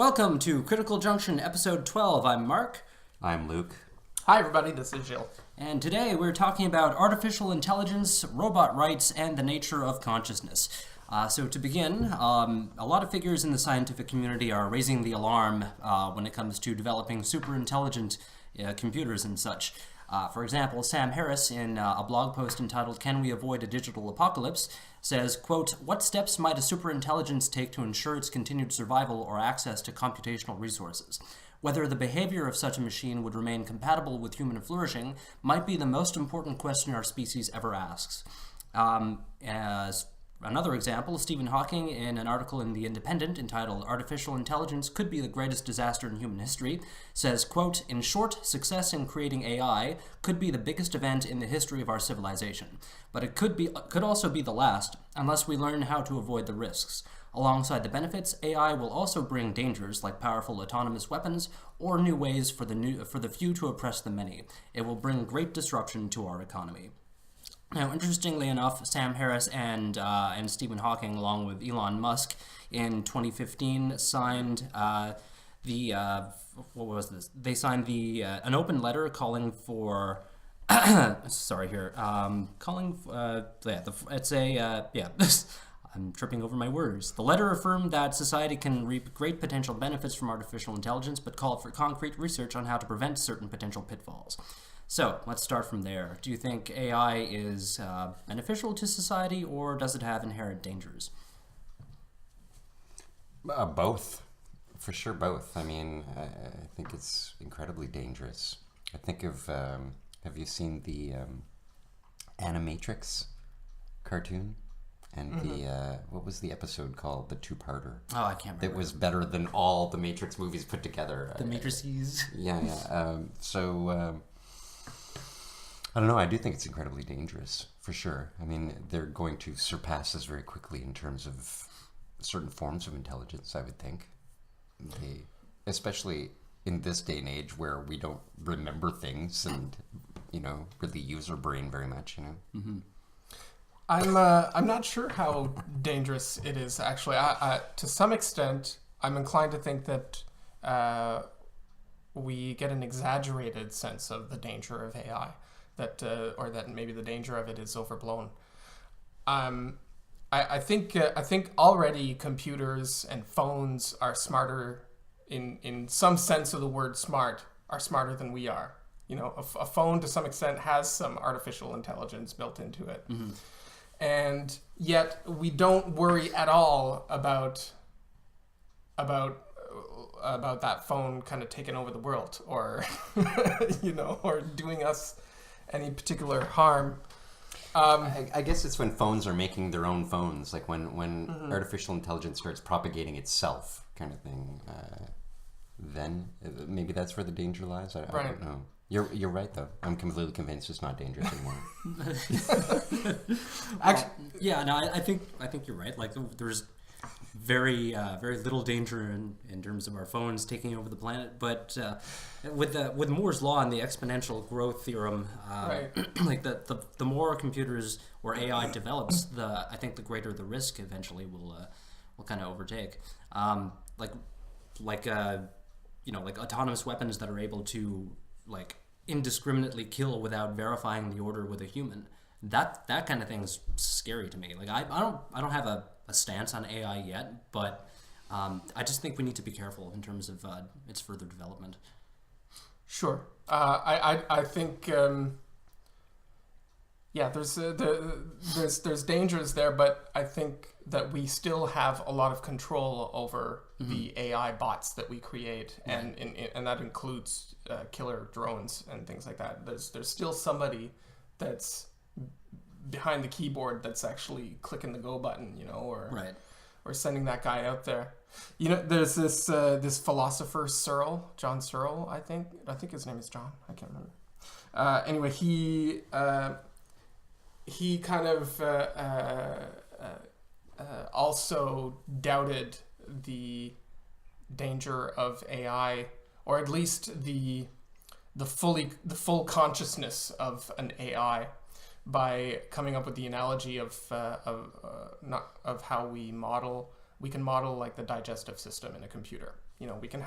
Welcome to Critical Junction, episode 12. I'm Mark. I'm Luke. Hi everybody, this is Jill. And today we're talking about artificial intelligence, robot rights, and the nature of consciousness. So to begin, a lot of figures in the scientific community are raising the alarm when it comes to developing super intelligent computers and such. For example, Sam Harris, in a blog post entitled "Can We Avoid a Digital Apocalypse?" says, quote, "What steps might a superintelligence take to ensure its continued survival or access to computational resources? Whether the behavior of such a machine would remain compatible with human flourishing might be the most important question our species ever asks." As another example, Stephen Hawking, in an article in The Independent entitled "Artificial Intelligence Could Be the Greatest Disaster in Human History," says, quote, "In short, success in creating AI could be the biggest event in the history of our civilization, but it could also be the last unless we learn how to avoid the risks. Alongside the benefits, AI will also bring dangers like powerful autonomous weapons or new ways for the few to oppress the many. It will bring great disruption to our economy." Now, interestingly enough, Sam Harris and Stephen Hawking, along with Elon Musk, in 2015 signed what was this? They signed an open letter calling for. Sorry, here. I'm tripping over my words. The letter affirmed that society can reap great potential benefits from artificial intelligence, but called for concrete research on how to prevent certain potential pitfalls. So, let's start from there. Do you think AI is beneficial to society, or does it have inherent dangers? Both. For sure, both. I mean, I think it's incredibly dangerous. I think of, have you seen the Animatrix cartoon? And what was the episode called? The two-parter. Oh, I can't remember. It was better than all the Matrix movies put together. The Matrices. Yeah. I don't know. I do think it's incredibly dangerous, for sure. I mean, they're going to surpass us very quickly in terms of certain forms of intelligence, I would think. Especially in this day and age where we don't remember things and, really use our brain very much, Mm-hmm. I'm not sure how dangerous it is, actually. To some extent, I'm inclined to think that we get an exaggerated sense of the danger of AI, or that maybe the danger of it is overblown. I think already computers and phones are smarter, in some sense of the word smart, are smarter than we are. A phone to some extent has some artificial intelligence built into it. Mm-hmm. And yet we don't worry at all about that phone kind of taking over the world, or or doing us any particular harm. I guess it's when phones are making their own phones, like when artificial intelligence starts propagating itself, kind of thing. Then maybe that's where the danger lies. I don't know. You're right, though. I'm completely convinced it's not dangerous anymore. I think you're right. Like, there's very little danger in terms of our phones taking over the planet. But with Moore's law and the exponential growth theorem, like the more computers or AI develops, I think the greater the risk eventually will kind of overtake. Like autonomous weapons that are able to indiscriminately kill without verifying the order with a human. That kind of thing's scary to me. Like, I don't have a stance on AI yet, but I just think we need to be careful in terms of its further development. Sure. I think there's dangers there, but I think that we still have a lot of control over the AI bots that we create, and that includes killer drones and things like that. There's still somebody that's behind the keyboard that's actually clicking the go button, or sending that guy out there. There's this philosopher John Searle, I think his name is John. I can't remember. Anyway, he kind of also doubted the danger of AI, or at least the full consciousness of an AI, by coming up with the analogy of how we model we can model like the digestive system in a computer. You know, we can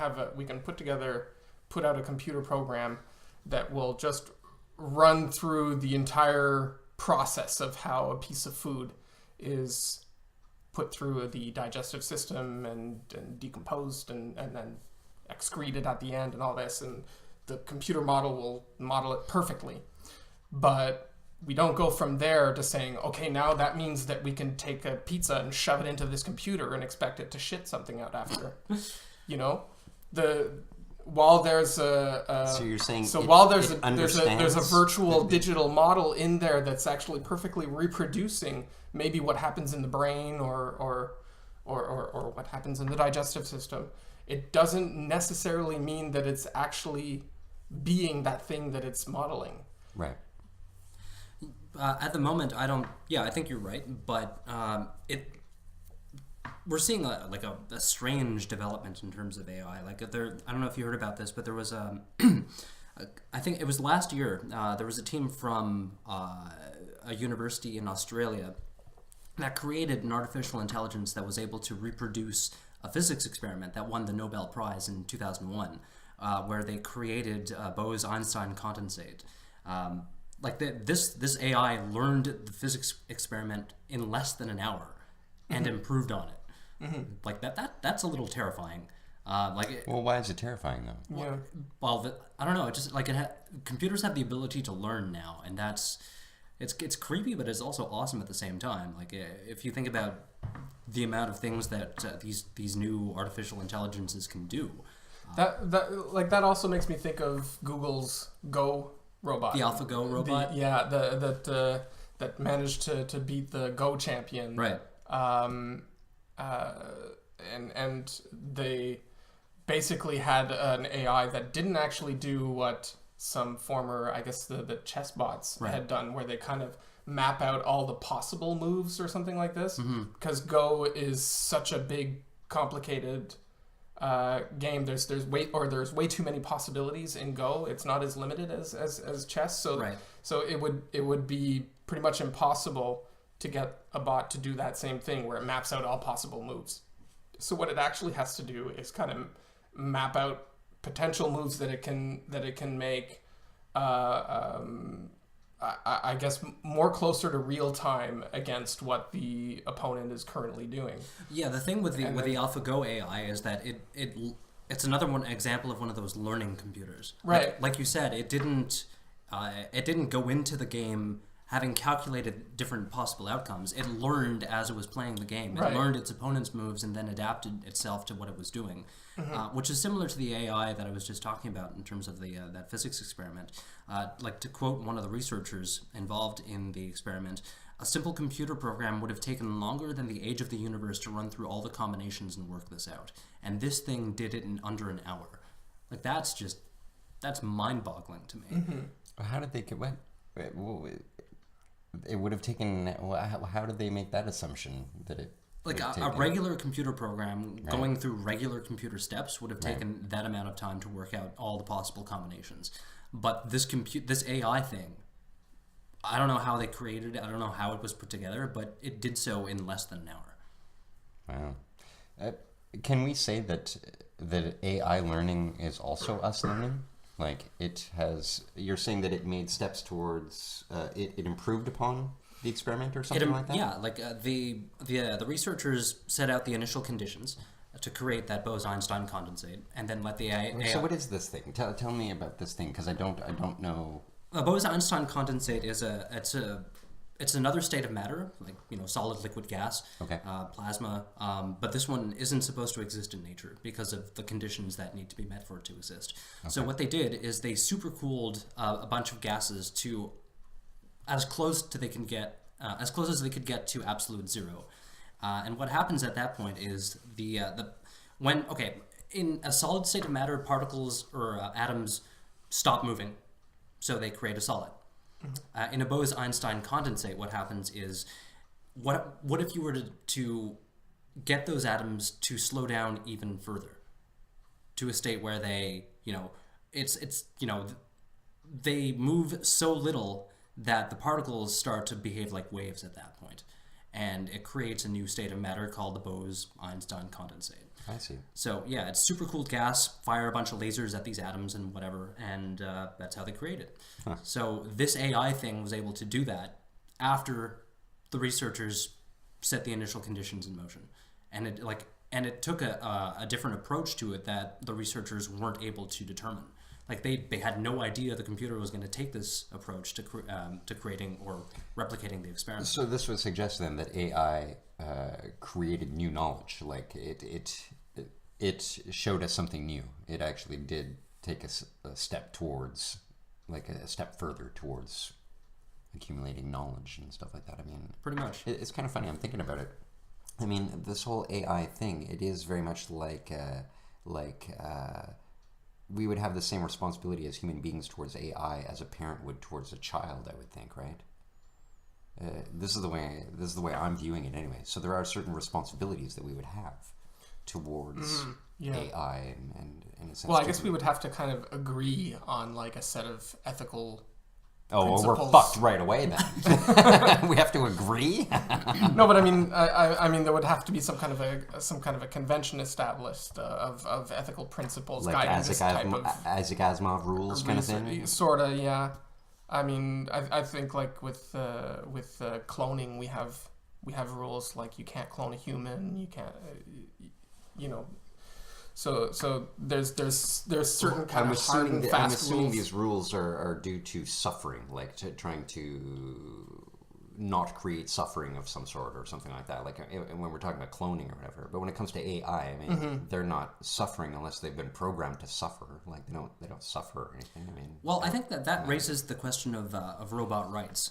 put out a computer program that will just run through the entire process of how a piece of food is put through the digestive system and decomposed and then excreted at the end and all this, and the computer model will model it perfectly. But we don't go from there to saying, okay, now that means that we can take a pizza and shove it into this computer and expect it to shit something out after. You know, while there's So you're saying while there's a understands virtual digital model in there that's actually perfectly reproducing maybe what happens in the brain or what happens in the digestive system, it doesn't necessarily mean that it's actually being that thing that it's modeling. Right. At the moment, I don't. Yeah, I think you're right, but we're seeing a strange development in terms of AI. Like I don't know if you heard about this, but there was I think it was last year. There was a team from a university in Australia that created an artificial intelligence that was able to reproduce a physics experiment that won the Nobel Prize in 2001, where they created Bose-Einstein condensate. This AI learned the physics experiment in less than an hour and improved on it. Mm-hmm. Like that's a little terrifying. Well, why is it terrifying though? Yeah. Well, I don't know. It just like computers have the ability to learn now, and it's creepy, but it's also awesome at the same time. Like if you think about the amount of things that these new artificial intelligences can do. That also makes me think of Google's Go robot. The AlphaGo robot? That managed to beat the Go champion. Right. And they basically had an AI that didn't actually do what some former, I guess the chess bots had done, where they kind of map out all the possible moves or something like this. Because Go is such a big, complicated game. There's way too many possibilities in Go. It's not as limited as chess. So it would be pretty much impossible to get a bot to do that same thing where it maps out all possible moves. So what it actually has to do is kind of map out potential moves that it can make. I guess more closer to real time against what the opponent is currently doing. Yeah, the thing with the AlphaGo AI is that it's another example of one of those learning computers. Right. Like you said, it didn't go into the game having calculated different possible outcomes. It learned as it was playing the game. It learned its opponent's moves and then adapted itself to what it was doing, which is similar to the AI that I was just talking about in terms of the that physics experiment. Like to quote one of the researchers involved in the experiment, a simple computer program would have taken longer than the age of the universe to run through all the combinations and work this out. And this thing did it in under an hour. Like that's mind-boggling to me. How did they get what? It would have taken. How did they make that assumption that it? Like a regular computer program going through regular computer steps would have taken that amount of time to work out all the possible combinations. But this AI thing, I don't know how they created it. I don't know how it was put together, but it did so in less than an hour. Wow. Can we say that AI learning is also us learning? Like you're saying that it made steps towards, it improved upon the experiment or something like that? Yeah, like the researchers set out the initial conditions to create that Bose-Einstein condensate, and then let the AI. So what is this thing? Tell me about this thing, because I don't know. A Bose-Einstein condensate is it's another state of matter, like solid, liquid, gas, plasma. But this one isn't supposed to exist in nature because of the conditions that need to be met for it to exist. Okay. So what they did is they supercooled a bunch of gases to as close as they could get to absolute zero. And what happens at that point is in a solid state of matter, particles or atoms stop moving, so they create a solid. In a Bose-Einstein condensate, what happens is, what if you were to get those atoms to slow down even further, to a state where they, they move so little that the particles start to behave like waves at that point. and it creates a new state of matter called the Bose-Einstein condensate. I see. So yeah, it's supercooled gas, fire a bunch of lasers at these atoms and whatever, and that's how they create it. Huh. So this AI thing was able to do that after the researchers set the initial conditions in motion, and it took a different approach to it that the researchers weren't able to determine. Like they had no idea the computer was going to take this approach to creating or replicating the experiment. So this would suggest then that AI created new knowledge. Like it showed us something new. It actually did take a step towards, like a step further towards accumulating knowledge and stuff like that. I mean, pretty much. It's kind of funny. I'm thinking about it. I mean, this whole AI thing, it is very much like we would have the same responsibility as human beings towards AI as a parent would towards a child, I would think, right? This is the way I'm viewing it anyway. So there are certain responsibilities that we would have towards AI and in a sense. Well, I guess we would have to kind of agree on like a set of ethical well, we're principles. fucked right away then. We have to agree. No, but I mean, there would have to be some kind of a convention established of ethical principles Like guiding this type of Isaac Asimov rules kind of thing. Sort of, yeah. I mean, I think like with cloning, we have rules like you can't clone a human, you can't, you know. So there's certain kind of hard and fast I'm assuming rules. these rules are due to suffering, like trying to not create suffering of some sort or something like that. Like when we're talking about cloning or whatever. But when it comes to AI, I mean, they're not suffering unless they've been programmed to suffer. Like they don't suffer or anything. I mean, Well, I think that raises the question of robot rights.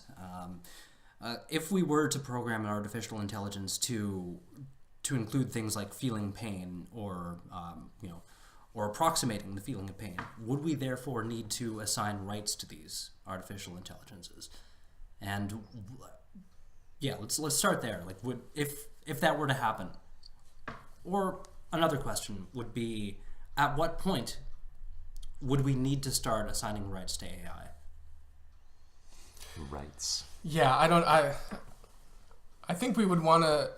If we were to program an artificial intelligence to include things like feeling pain or or approximating the feeling of pain, would we therefore need to assign rights to these artificial intelligences? And yeah, let's start there. Like, if that were to happen, or another question would be, at what point would we need to start assigning rights to AI? rights. Yeah, I think we would want to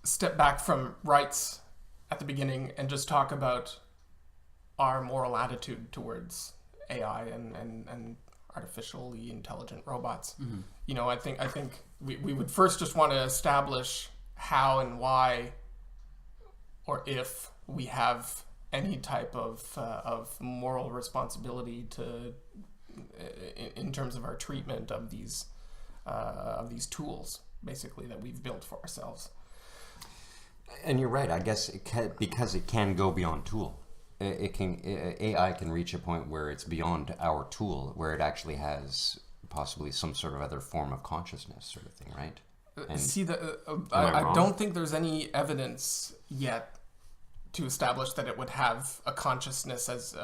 step back from rights at the beginning and just talk about our moral attitude towards AI and artificially intelligent robots. Mm-hmm. You know, I think we would first just want to establish how and why, or if we have any type of moral responsibility to in terms of our treatment of these tools, basically, that we've built for ourselves. And you're right. I guess because it can go beyond tool. AI can reach a point where it's beyond our tool, where it actually has possibly some sort of other form of consciousness, sort of thing, right? And See, I I don't think there's any evidence yet to establish that it would have a consciousness as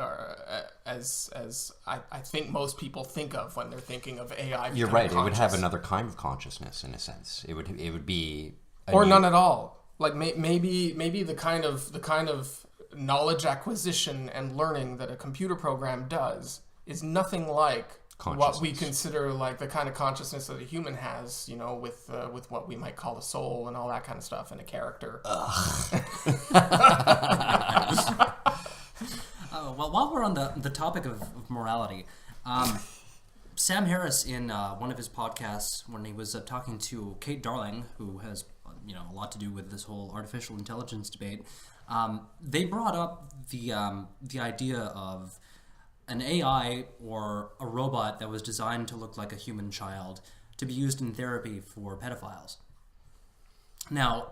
I think most people think of when they're thinking of AI. You're right. Conscious. It would have another kind of consciousness, in a sense. It would be none at all. Like maybe the kind of knowledge acquisition and learning that a computer program does is nothing like what we consider like the kind of consciousness that a human has, you know, with what we might call a soul and all that kind of stuff, and a character. Well, while we're on the topic of morality, Sam Harris, in one of his podcasts, when he was talking to Kate Darling, who has a lot to do with this whole artificial intelligence debate, they brought up the idea of an AI or a robot that was designed to look like a human child to be used in therapy for pedophiles. Now,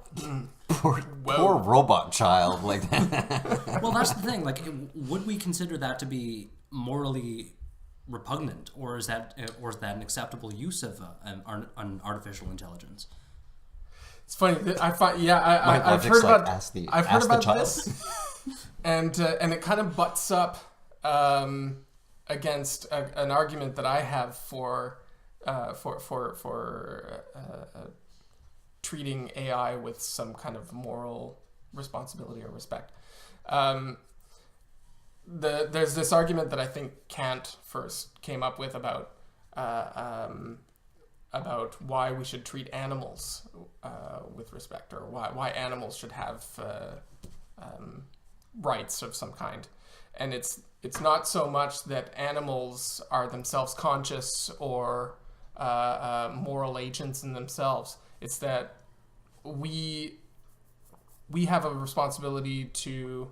poor robot child, like that. well, that's the thing. Like, would we consider that to be morally repugnant, or is that an acceptable use of an artificial intelligence? It's funny. I've heard about I've heard about this, and it kind of butts up against an argument that I have for treating AI with some kind of moral responsibility or respect. There's this argument that I think Kant first came up with about about why we should treat animals with respect, or why animals should have rights of some kind. And it's not so much that animals are themselves conscious or moral agents in themselves. It's that we have a responsibility to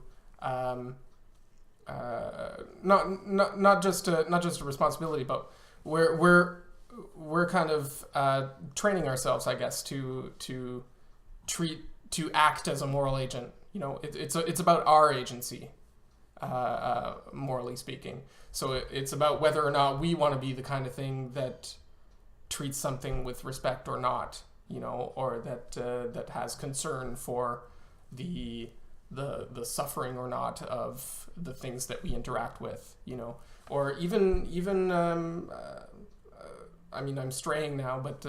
not just a responsibility, but we're kind of training ourselves, I guess, to act as a moral agent. You know, it's about our agency, morally speaking. So it's about whether or not we want to be the kind of thing that treats something with respect or not, you know, or that has concern for the suffering or not of the things that we interact with, you know, or even I mean, I'm straying now, but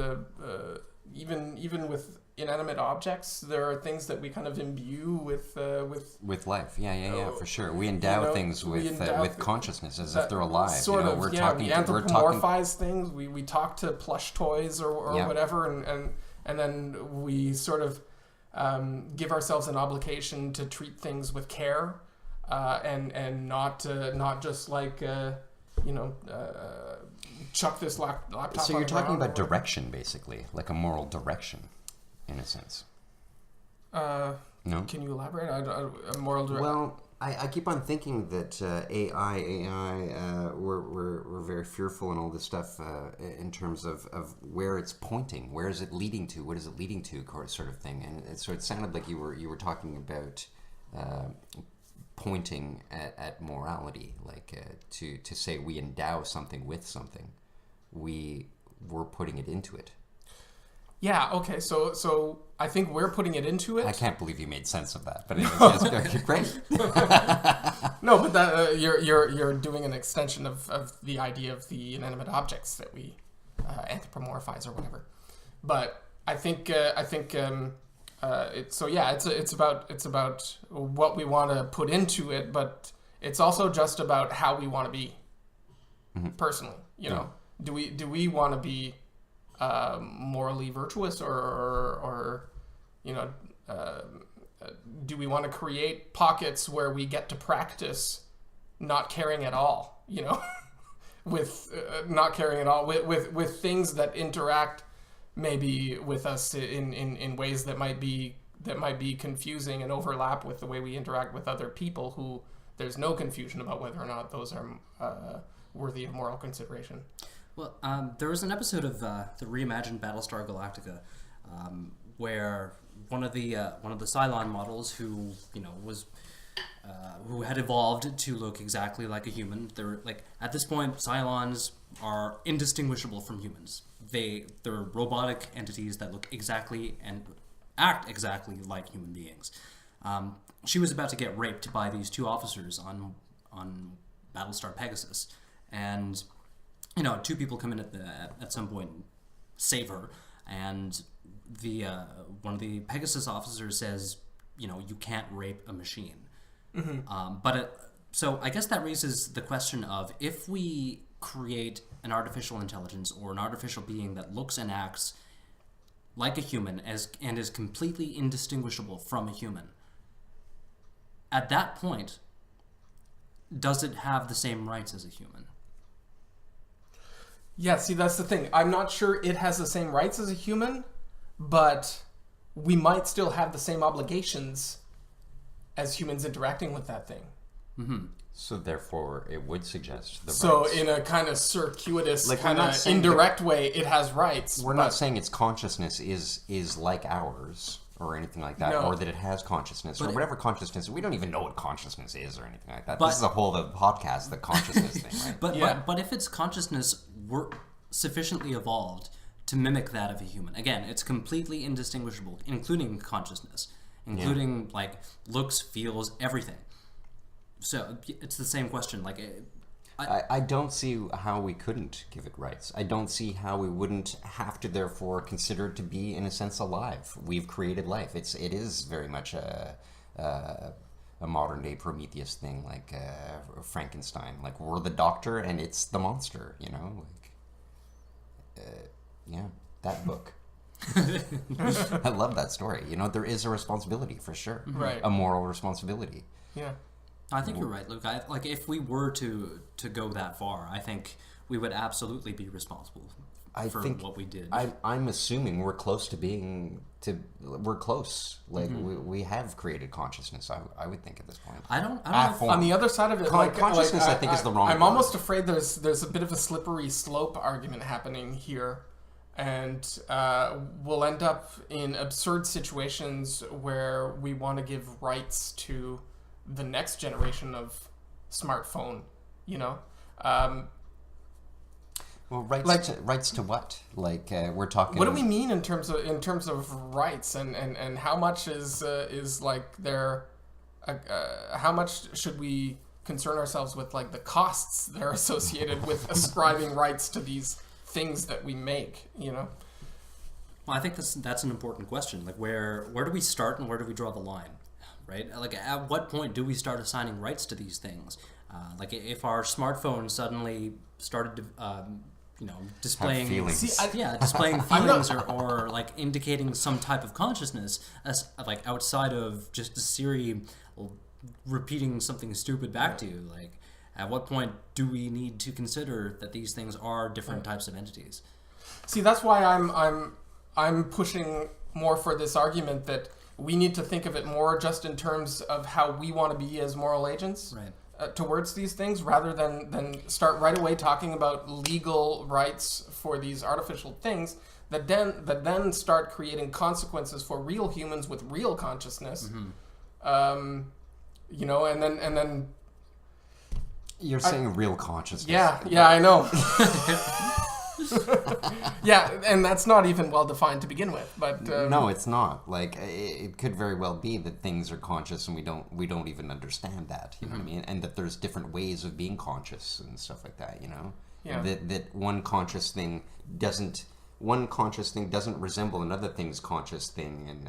even with inanimate objects, there are things that we kind of imbue with life. Yeah, for sure. We endow things with consciousness as if they're alive. Sort of. We anthropomorphize things. We talk to plush toys or whatever, and then we sort of give ourselves an obligation to treat things with care, and not just like chuck this laptop. So on you're the talking ground about direction, basically, like a moral direction, in a sense. No? Can you elaborate? A moral direction. Well, I keep on thinking that AI, we're very fearful and all this stuff in terms of where it's pointing, where is it leading to, what is it leading to, sort of thing. And so it sounded like you were talking about pointing at morality, like to say we endow something with something, we're putting it into it. Yeah. Okay. So I think we're putting it into it. I can't believe you made sense of that, but it's great. No, but that, you're doing an extension of the idea of the inanimate objects that we anthropomorphize or whatever. But I think it's about what we want to put into it, but it's also just about how we want to be personally. You know, do we want to be morally virtuous, or do we want to create pockets where we get to practice not caring at all? You know, with not caring at all with things that interact maybe with us in ways that might be confusing and overlap with the way we interact with other people who there's no confusion about whether or not those are worthy of moral consideration. Well, there was an episode of the reimagined Battlestar Galactica where one of the Cylon models who had evolved to look exactly like a human. They're like, at this point, Cylons are indistinguishable from humans. They're robotic entities that look exactly and act exactly like human beings. She was about to get raped by these two officers on Battlestar Pegasus, and two people come in at some point and save her, and the one of the Pegasus officers says, you can't rape a machine. Mm-hmm. So I guess that raises the question of, if we create an artificial intelligence or an artificial being that looks and acts like a human and is completely indistinguishable from a human, at that point, does it have the same rights as a human? Yeah, see, that's the thing. I'm not sure it has the same rights as a human, but we might still have the same obligations as humans interacting with that thing. Mm-hmm. So therefore, it would suggest the rights. So in a kind of circuitous, kind of indirect way, it has rights. We're not saying its consciousness is like ours or anything like that, or that it has consciousness, or whatever consciousness. We don't even know what consciousness is or anything like that. This is a whole podcast, the consciousness thing, right? But if its consciousness were sufficiently evolved to mimic that of a human, again, it's completely indistinguishable, including consciousness, including like looks, feels, everything. So it's the same question. Like, I don't see how we couldn't give it rights. I don't see how we wouldn't have to therefore consider it to be, in a sense, alive. We've created life. It is very much a modern day Prometheus thing, like Frankenstein. Like, we're the doctor and it's the monster. Yeah. that book. I love that story. You know, there is a responsibility for sure. Right. A moral responsibility. Yeah. I think you're right, Luke. Like, if we were to go that far, I think we would absolutely be responsible for what we did. I'm assuming we're close to being we're close. Like we have created consciousness. I would think at this point. I don't know. On the other side of it, consciousness, I think, is the wrong I'm word. almost afraid there's a bit of a slippery slope argument happening here, and we'll end up in absurd situations where we want to give rights to the next generation of smartphone. You know. Well, rights to what? Like we're talking. What do we mean in terms of rights, and how much is like their how much should we concern ourselves with, like, the costs that are associated with ascribing rights to these things that we make, you know? Well, I think that's an important question. Like, where do we start and where do we draw the line, right? Like, at what point do we start assigning rights to these things? Like, if our smartphone suddenly started to, displaying feelings. displaying feelings or like indicating some type of consciousness, as like outside of just Siri repeating something stupid back to you. Like, at what point do we need to consider that these things are different types of entities? See, that's why I'm pushing more for this argument that we need to think of it more just in terms of how we want to be as moral agents. Right. Towards these things, rather than start right away talking about legal rights for these artificial things that then start creating consequences for real humans with real consciousness. And then You're saying real consciousness. yeah, I know. Yeah, and that's not even well defined to begin with. But no, it's not. Like, it could very well be that things are conscious and we don't even understand that. You know what I mean? And that there's different ways of being conscious and stuff like that. You know, that one conscious thing doesn't resemble another thing's conscious thing, and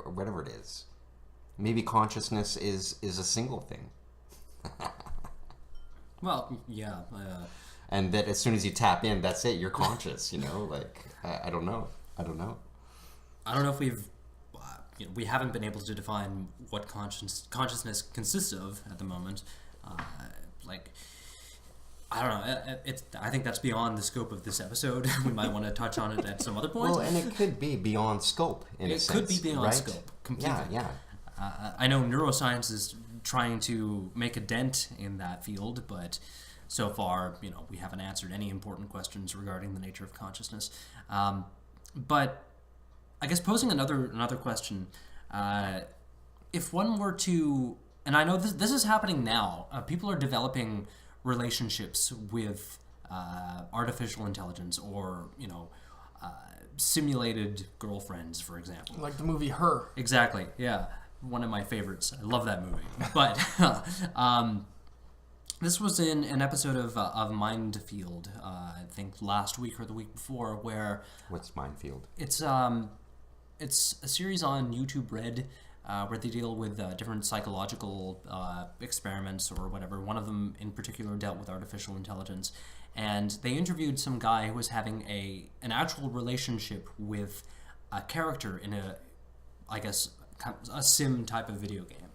or whatever it is. Maybe consciousness is a single thing. Well, yeah. And that as soon as you tap in, that's it. You're conscious. You know, like I don't know. I don't know if we've we haven't been able to define what consciousness consists of at the moment. Like, I don't know. I think that's beyond the scope of this episode. We might want to touch on it at some other point. Well, and it could be beyond scope in a sense. It could be beyond right? scope completely. Yeah. I know neuroscience is trying to make a dent in that field, but so far, we haven't answered any important questions regarding the nature of consciousness. But I guess posing another question, if one were to, and I know this is happening now, people are developing relationships with artificial intelligence or simulated girlfriends, for example. like the movie Her. Exactly. Yeah, one of my favorites. I love that movie. But this was in an episode of Mindfield, I think last week or the week before, where... What's Mindfield? It's a series on YouTube Red where they deal with different psychological experiments or whatever. One of them in particular dealt with artificial intelligence. And they interviewed some guy who was having an actual relationship with a character in a sim type of video game.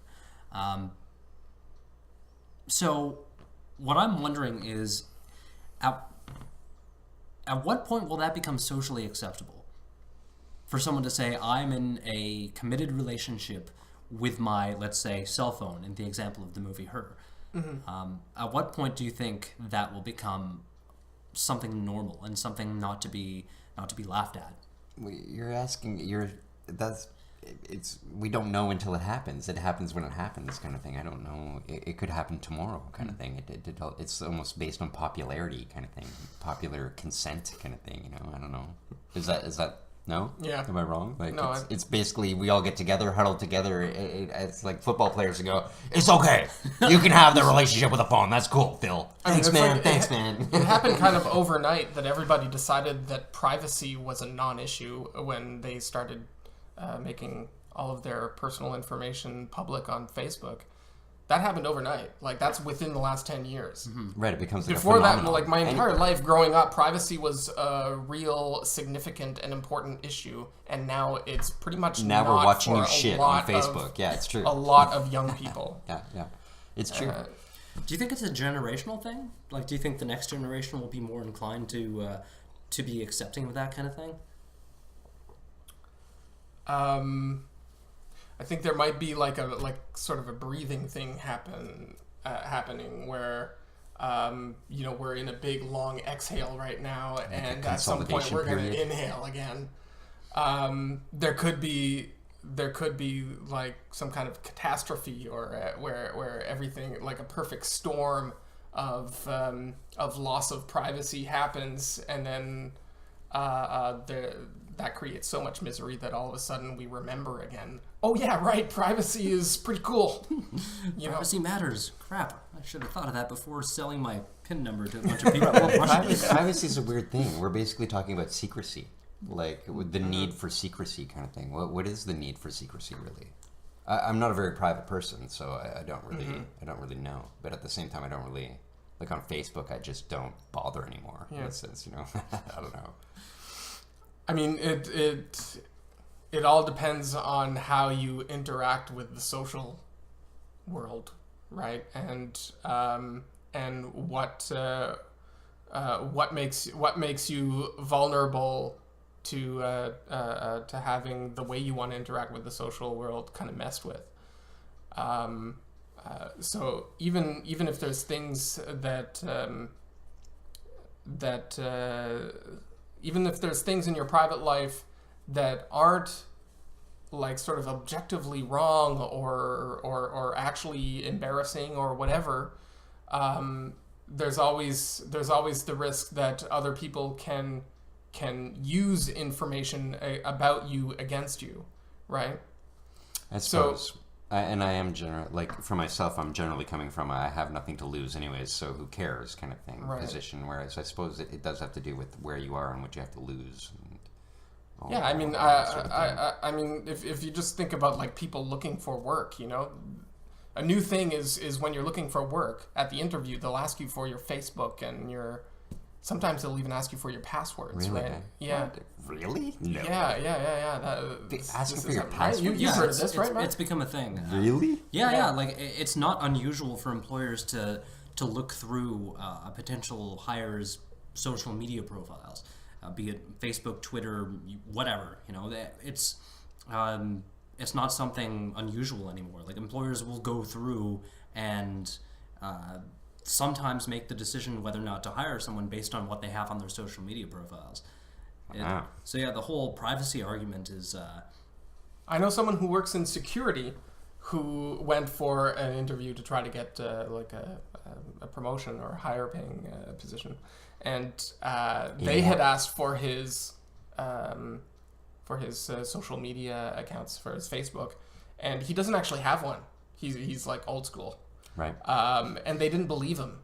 So what I'm wondering is, at what point will that become socially acceptable? For someone to say, I'm in a committed relationship with my, let's say, cell phone, in the example of the movie Her. At what point do you think that will become something normal and something not to be laughed at? We don't know until it happens. It happens when it happens, kind of thing. I don't know. It could happen tomorrow, kind of thing. It's almost based on popularity, kind of thing. Popular consent, kind of thing. I don't know. Is that no? Yeah. Am I wrong? Like, no, it's basically we all get together, huddle together. It's like football players who go, "It's okay. You can have the relationship with a phone. That's cool, Phil. Thanks, man. Thanks, man." It happened kind of overnight that everybody decided that privacy was a non-issue when they started making all of their personal information public on Facebook. That happened overnight. Like, that's within the last 10 years. Right, it becomes like Before a that, phenomenon. like, my entire life growing up, privacy was a real significant and important issue, and now it's pretty much Now not we're watching for you a shit on lot Facebook. of- Yeah, it's true. a lot of young people. Yeah. It's true. Do you think it's a generational thing? Like, do you think the next generation will be more inclined to be accepting of that kind of thing? I think there might be like sort of a breathing thing happening where we're in a big long exhale right now, and at some point we're going to inhale again. There could be like some kind of catastrophe or where everything, like a perfect storm of loss of privacy happens, and then that creates so much misery that all of a sudden we remember again. Oh yeah, right. Privacy is pretty cool. Privacy matters. Crap! I should have thought of that before selling my PIN number to a bunch of people. Privacy is a weird thing. We're basically talking about secrecy, like the need for secrecy kind of thing. What is the need for secrecy really? I'm not a very private person, so I don't really know. But at the same time, I don't really, like, on Facebook, I just don't bother anymore. In a sense, I don't know. I mean, it all depends on how you interact with the social world, right? And what makes you vulnerable to having the way you want to interact with the social world kind of messed with. So even if there's things even if there's things in your private life that aren't like sort of objectively wrong or actually embarrassing or whatever, there's always the risk that other people can use information about you against you, right? I suppose. And I am like for myself, I'm generally coming from I have nothing to lose anyways, so who cares kind of thing, position. Whereas I suppose it does have to do with where you are and what you have to lose. And I mean, if you just think about like people looking for work, a new thing is when you're looking for work at the interview, they'll ask you for your Facebook and sometimes they'll even ask you for your passwords, really? Right? Yeah. Really? No. Yeah. Asking for your right? passwords? You've heard of this, right, Matt? It's become a thing. Really? Yeah. Like, it's not unusual for employers to look through a potential hire's social media profiles, be it Facebook, Twitter, whatever. It's not something unusual anymore. Like, employers will go through and sometimes make the decision whether or not to hire someone based on what they have on their social media profiles. So yeah, the whole privacy argument is... I know someone who works in security who went for an interview to try to get like a promotion or a higher paying position. And they had asked for his social media accounts, for his Facebook. And he doesn't actually have one. He's like old school. Right. And they didn't believe him.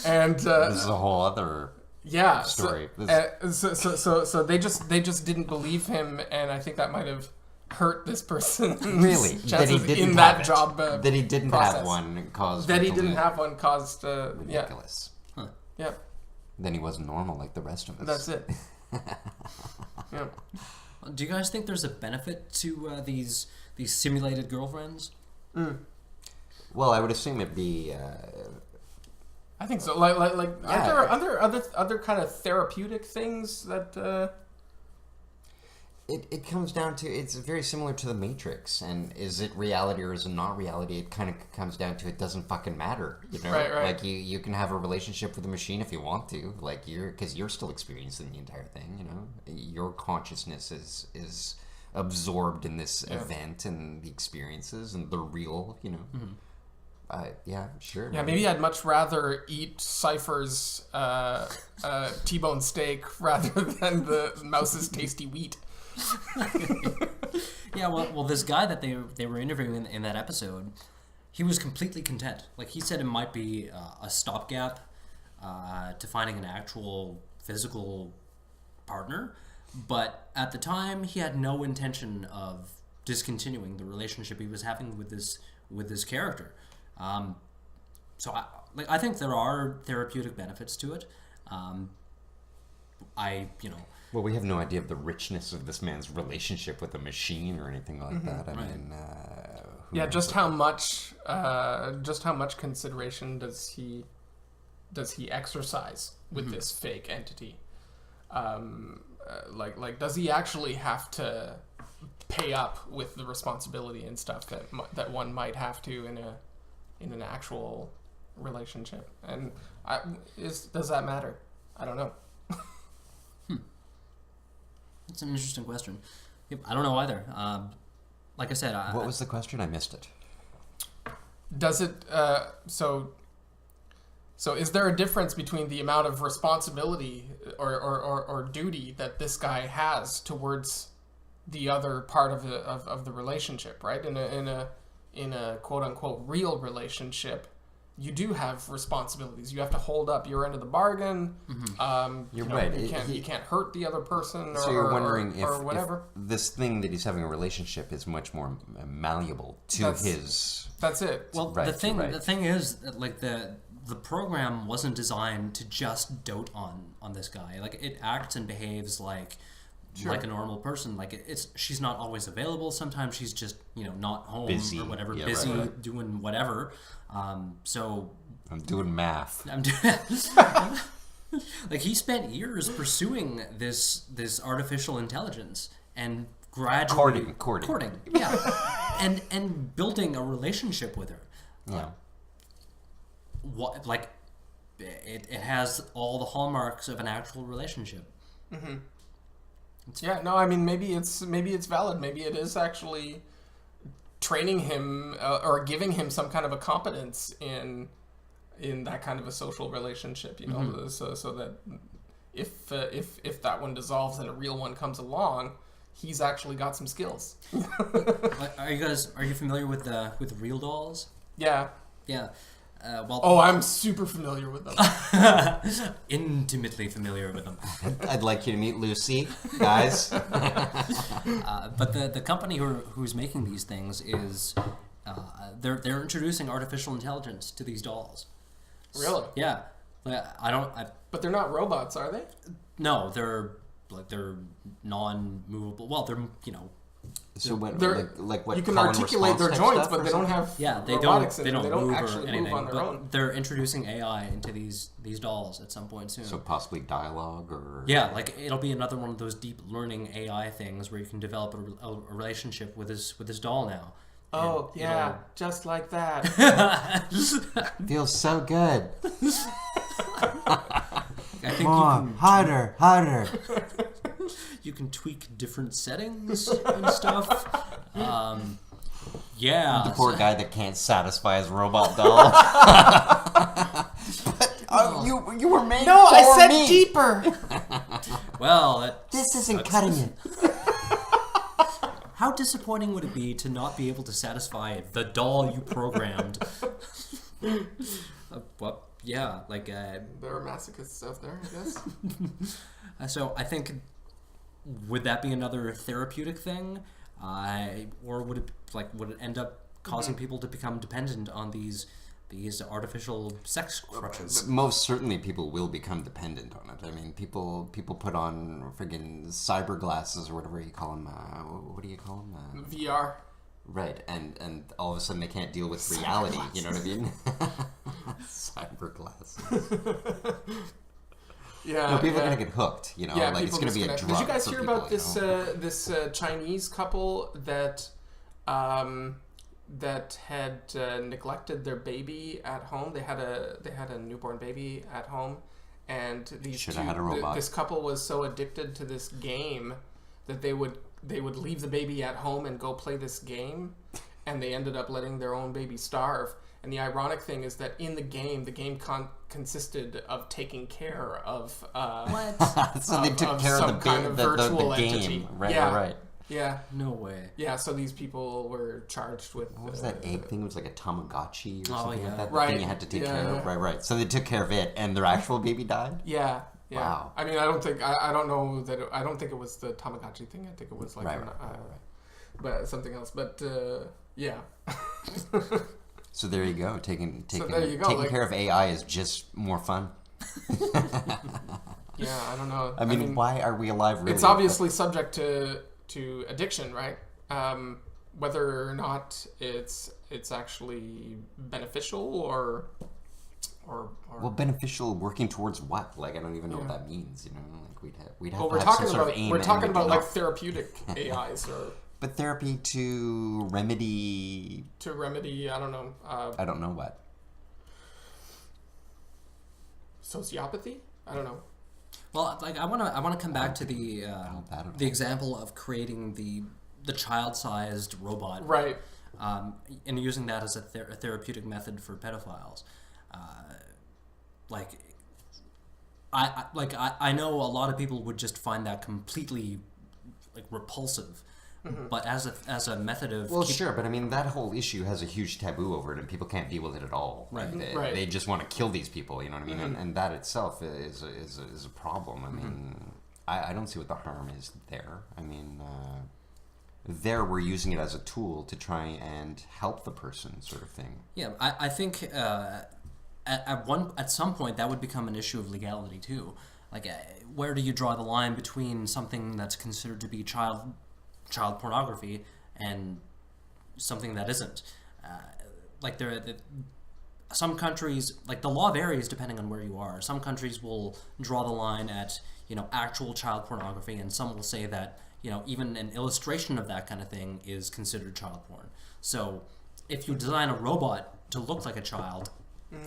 And this is a whole other story. So they just didn't believe him, and I think that might have hurt this person. Really? That he didn't have job. That he didn't process. have one caused. That he didn't have one caused. Ridiculous. Huh. Yeah. Then he wasn't normal like the rest of us. That's it. Yeah. Do you guys think there's a benefit to these simulated girlfriends? Well, I would assume it'd be. I think so. Like are there other kind of therapeutic things that? It comes down to, it's very similar to the Matrix, and is it reality or is it not reality? It kind of comes down to, it doesn't fucking matter, Right. Like you can have a relationship with a machine if you want to, like because you're still experiencing the entire thing, Your consciousness is absorbed in this event and the experiences and the real, yeah, sure. Yeah, maybe I'd much rather eat Cypher's T-bone steak rather than the mouse's tasty wheat. Yeah, well, this guy that they were interviewing in that episode, he was completely content. Like, he said it might be a stopgap to finding an actual physical partner, but at the time he had no intention of discontinuing the relationship he was having with this character. So I think there are therapeutic benefits to it. Well, we have no idea of the richness of this man's relationship with a machine or anything like that. I mean, who knows just how much consideration does he exercise with this fake entity? Like, does he actually have to pay up with the responsibility and stuff that one might have to in an actual relationship? And does that matter? I don't know. It's an interesting question. Yep, I don't know either. Like I said, what was the question? I missed it. Does it so is there a difference between the amount of responsibility or duty that this guy has towards the other part of the relationship, right? In a quote unquote real relationship, you do have responsibilities. You have to hold up your end of the bargain. You're right. You can't hurt the other person. So you're wondering or whatever. if this thing that he's having a relationship is much more malleable to his. That's it. Well, the thing is, like the program wasn't designed to just dote on this guy. Like, it acts and behaves like a normal person. Like, she's not always available. Sometimes she's just not home, busy or whatever, yeah, busy right. doing whatever. So I'm doing math. Like, he spent years pursuing this artificial intelligence and gradually courting, yeah, and building a relationship with her. Yeah. It has all the hallmarks of an actual relationship. Mm-hmm. Yeah, no, I mean, maybe it's valid. Maybe it is actually training him or giving him some kind of a competence in that kind of a social relationship, so that if that one dissolves and a real one comes along, he's actually got some skills. Are you familiar with real dolls? Yeah. Yeah. I'm super familiar with them. Intimately familiar with them. I'd like you to meet Lucy, guys. But the company who's making these things is they're introducing artificial intelligence to these dolls. Really? Yeah. But they're not robots, are they? No, they're non-movable. Well, they're So what you can articulate their joints, but they don't have robotics in them. They don't move actually or anything, move on their but own. they're introducing AI into these dolls at some point soon. So possibly dialogue or... Yeah, like, it'll be another one of those deep learning AI things where you can develop a relationship with this doll now. Oh, yeah, just like that. Feels so good. I think harder. You can tweak different settings and stuff. Yeah. The poor guy that can't satisfy his robot doll. But you were made No, for I said me. deeper. Well, This isn't cutting it. how disappointing would it be to not be able to satisfy the doll you programmed? Well, yeah, like... There are masochists out there, I guess. So I think, would that be another therapeutic thing? Or would it end up causing people to become dependent on these artificial sex crutches? Most certainly people will become dependent on it. I mean, people put on friggin' cyber glasses or whatever you call them. What do you call them? VR. Right, and all of a sudden they can't deal with reality, you know what I mean? Cyber glasses. Yeah, no, people are gonna get hooked, Yeah, like it's gonna be a drug. Did you guys for hear people, about this Chinese couple that had neglected their baby at home? They had a newborn baby at home, and this couple was so addicted to this game that they would leave the baby at home and go play this game, and they ended up letting their own baby starve. And the ironic thing is that in the game consisted of taking care of so they took care of the game, entity. Right, right. Yeah. No way. Yeah, so these people were charged with... What was that egg thing? It was like a Tamagotchi or something like that. Right. The thing you had to take care of. Right. So they took care of it, and their actual baby died? Yeah. Wow. I mean, I don't think... I don't know that... I don't think it was the Tamagotchi thing. I think it was like... Right. but something else. But yeah. So there you go. Taking there you go, taking like- care of AI is just more fun. Yeah, I don't know. I mean, why are we alive? Really? It's obviously subject to addiction, right? Whether or not it's actually beneficial or Well, beneficial working towards what? Like, I don't even know what that means. You know, like we'd have well, to we're have talking some sort about of aim. we're and talking we'd about be like not- therapeutic AIs or But therapy to remedy. to remedy, I don't know, I don't know what. sociopathy. I don't know. Well, like I want to come back to the I don't the example of creating the child-sized robot, Right. And using that as a therapeutic method for pedophiles. Like, I know a lot of people would just find that completely like repulsive, but as a method of Well, sure, but I mean that whole issue has a huge taboo over it, and people can't deal with it at all. Right. Like, Right. they just want to kill these people. You know what I mean? And that itself is a problem. I mean, I don't see what the harm is there. I mean, there we're using it as a tool to try and help the person, sort of thing. Yeah, I think at some point that would become an issue of legality too. Like, where do you draw the line between something that's considered to be child pornography and something that isn't? Like some countries, like the law varies depending on where you are. Some countries will draw the line at actual child pornography, and some will say that even an illustration of that kind of thing is considered child porn. So if you design a robot to look like a child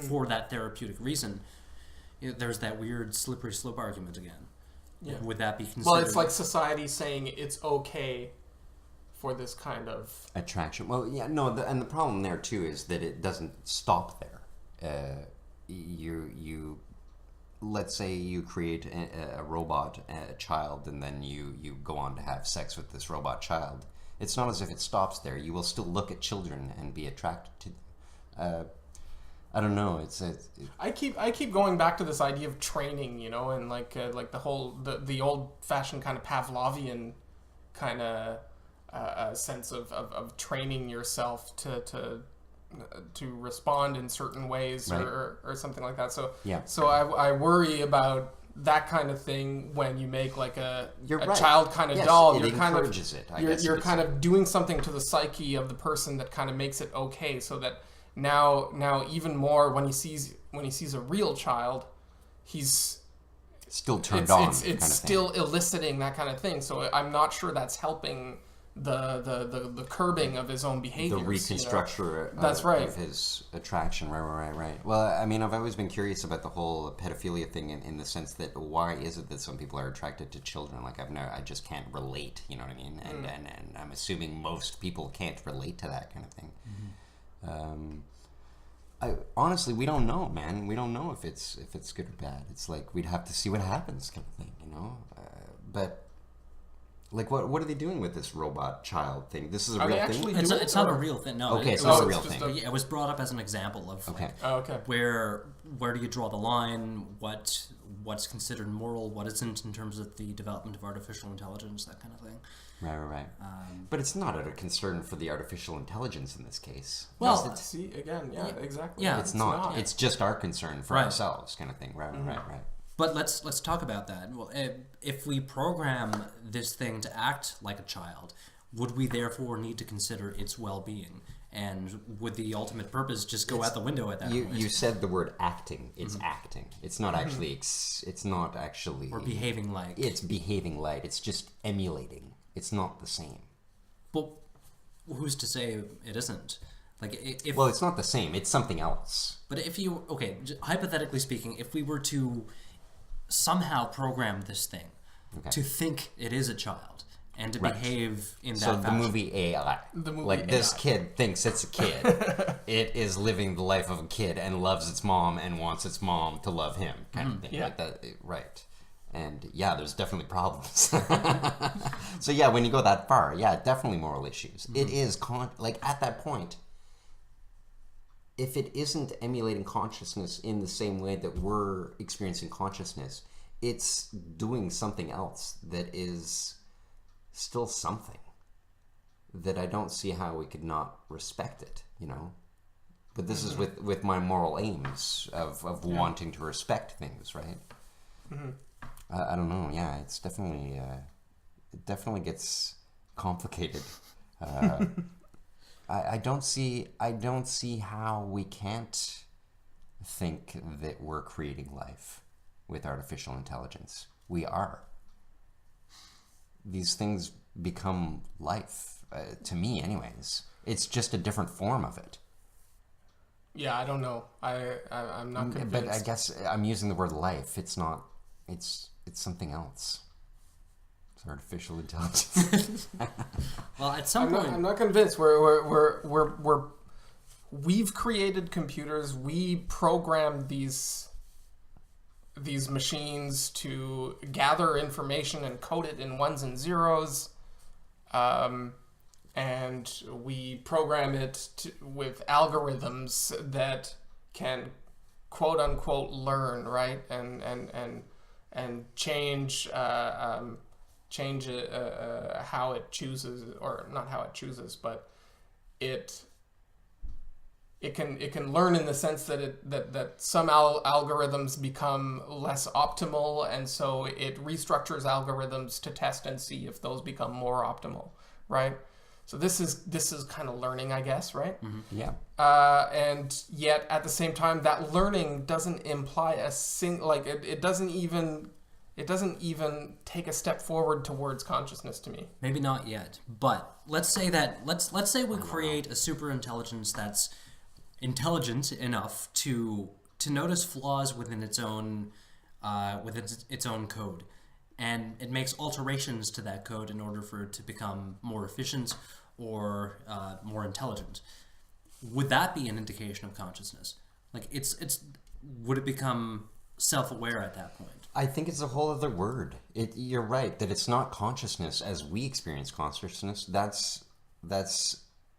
for that therapeutic reason, there's that weird slippery slope argument again. Yeah. Would that be considered? Well, it's like society saying it's okay for this kind of Attraction. Well, yeah, no, and the problem there too is that it doesn't stop there. You let's say you create a robot, a child, and then you go on to have sex with this robot child. It's not as if it stops there. You will still look at children and be attracted to them. I don't know. I keep going back to this idea of training, and like the whole the old fashioned kind of Pavlovian kind of sense of training yourself to respond in certain ways, Right. or something like that. So Yeah. So I worry about that kind of thing when you make like a You're right. child kind of Yes, doll. it You're kind of encourages it, I you're guess you you're could kind say. of doing something to the psyche of the person that kind of makes it okay, so that now even more when he sees a real child, he's still turned it's, on. It's kind of thing. still eliciting that kind of thing. So I'm not sure that's helping the curbing of his own behaviors. The reconstruction That's right. of his attraction. Right. Well, I mean, I've always been curious about the whole pedophilia thing in the sense that why is it that some people are attracted to children? Like I just can't relate. You know what I mean? And I'm assuming most people can't relate to that kind of thing. Honestly, we don't know, man. We don't know if it's good or bad. It's like we'd have to see what happens, kind of thing, But like, what are they doing with this robot child thing? This is a Are they real actually thing. doing It's it, not a or- real thing. No. Okay, it so was- it's a real just thing. a- Yeah, it was brought up as an example of Okay. Oh, okay. where do you draw the line? What's considered moral? What isn't in terms of the development of artificial intelligence? That kind of thing. Right. But it's not a concern for the artificial intelligence in this case. Well, See again, yeah, exactly. yeah. It's not. It's just our concern for Right. ourselves, kind of thing. Right. But let's talk about that. Well, if we program this thing to act like a child, would we therefore need to consider its well-being? And would the ultimate purpose just go out the window at that point? You said the word acting. It's acting. It's not actually. It's not actually. Or behaving like. It's behaving like. It's just emulating. It's not the same. But who's to say it isn't? Like, if Well, it's not the same. It's something else. but if you hypothetically speaking, if we were to somehow program this thing to think it is a child and to Right. behave in that So the fashion. movie AI. The movie like this AI. kid thinks it's a kid. It is living the life of a kid and loves its mom and wants its mom to love him, kind of thing. Yeah. Like that, right? And yeah, there's definitely problems. So yeah, when you go that far, yeah, definitely moral issues. It is like at that point, if it isn't emulating consciousness in the same way that we're experiencing consciousness, it's doing something else that is still something that I don't see how we could not respect it, you know? But this is with my moral aims of wanting to respect things, right? I don't know. Yeah, it's definitely it definitely gets complicated. I don't see how we can't think that we're creating life with artificial intelligence. We are. These things become life, to me anyways. It's just a different form of it. Yeah, I don't know. I'm not convinced. But I guess I'm using the word life. It's not. It's something else. It's artificial intelligence. Well, at some point, I'm not convinced. We've created computers. We programmed these machines to gather information and code it in ones and zeros. And we program it with algorithms that can quote unquote learn, right? And change how it chooses, or not how it chooses, but it can learn in the sense that that some algorithms become less optimal, and so it restructures algorithms to test and see if those become more optimal, right? So this is kind of learning, I guess, right? Mm-hmm. Yeah. And yet at the same time, that learning doesn't imply it doesn't even take a step forward towards consciousness to me. maybe not yet, but let's say we create a super intelligence that's intelligent enough to notice flaws within its own code, and it makes alterations to that code in order for it to become more efficient or more intelligent. Would that be an indication of consciousness? Like, would it become self-aware at that point? I think it's a whole other word. You're right that it's not consciousness as we experience consciousness. That's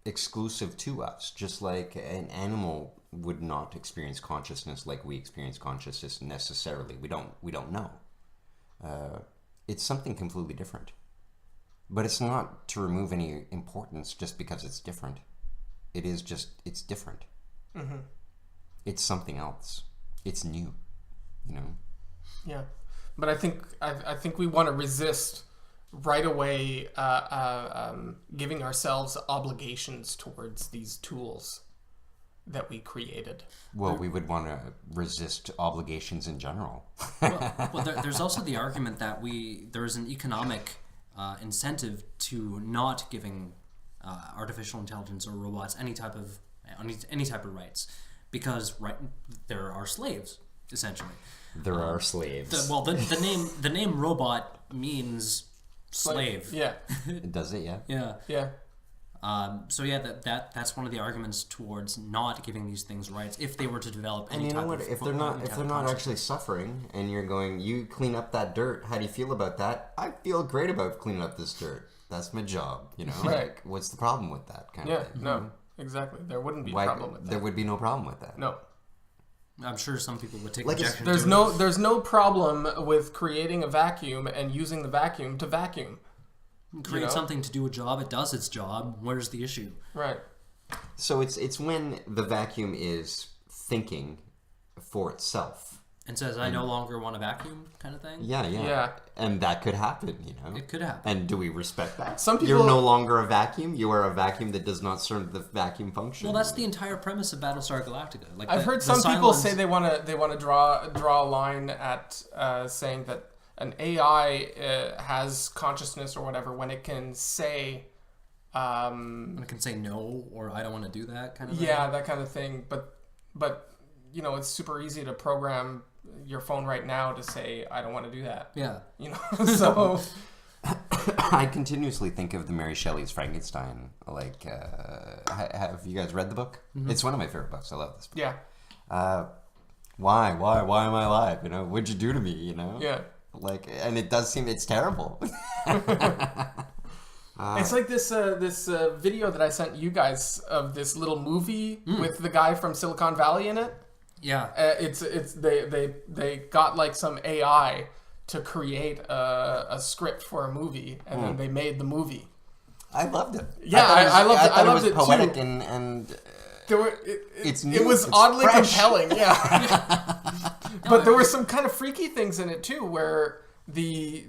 exclusive to us. Just like an animal would not experience consciousness like we experience consciousness necessarily. We don't know. It's something completely different. But it's not to remove any importance just because it's different. It's different. Mm-hmm. It's something else. It's new, you know? Yeah. But I think we want to resist right away giving ourselves obligations towards these tools that we created. Well, we would want to resist obligations in general. Well, there's also the argument that there is an economic incentive to not giving artificial intelligence or robots any type of rights, because there are slaves essentially. There are slaves. The name robot means slave. Yeah. Does it? Yeah. Yeah. Yeah. So yeah, that's one of the arguments towards not giving these things rights if they were to develop any And you type know what? of If they're not actually suffering, and you're going, you clean up that dirt. How do you feel about that? I feel great about cleaning up this dirt. That's my job. You know. Right. Like, what's the problem with that kind Yeah. of thing? No. Exactly. There wouldn't be a problem with that. There would be no problem with that. No. I'm sure some people would take Like, objection There's to no there's no problem with creating a vacuum and using the vacuum to vacuum. create something to do a job. It does its job. Where's the issue? Right. So it's when the vacuum is thinking for itself. And says, I no longer want a vacuum, kind of thing. Yeah. And that could happen, you know. It could happen. And do we respect that? Some people- You're no longer a vacuum. You are a vacuum that does not serve the vacuum function. Well, that's the entire premise of Battlestar Galactica. Like, I've heard some people say they want to draw a line at saying that an AI has consciousness or whatever when it can say. when it can say no or I don't want to do that kind of thing. Yeah, that kind of thing. But you know, it's super easy to program your phone right now to say I don't want to do that. Yeah. You know, so. I continuously think of the Mary Shelley's Frankenstein. Like, have you guys read the book? Mm-hmm. It's one of my favorite books. I love this book. Yeah. Why am I alive? You know, what'd you do to me? You know. Yeah. Like, and it does seem it's terrible. It's like this video that I sent you guys of this little movie with the guy from Silicon Valley in it. Yeah. They got like some AI to create a script for a movie, and then they made the movie. I loved it. Yeah, I loved it poetic too. and It new, was it's oddly fresh. compelling, yeah. But there were some kind of freaky things in it too, where the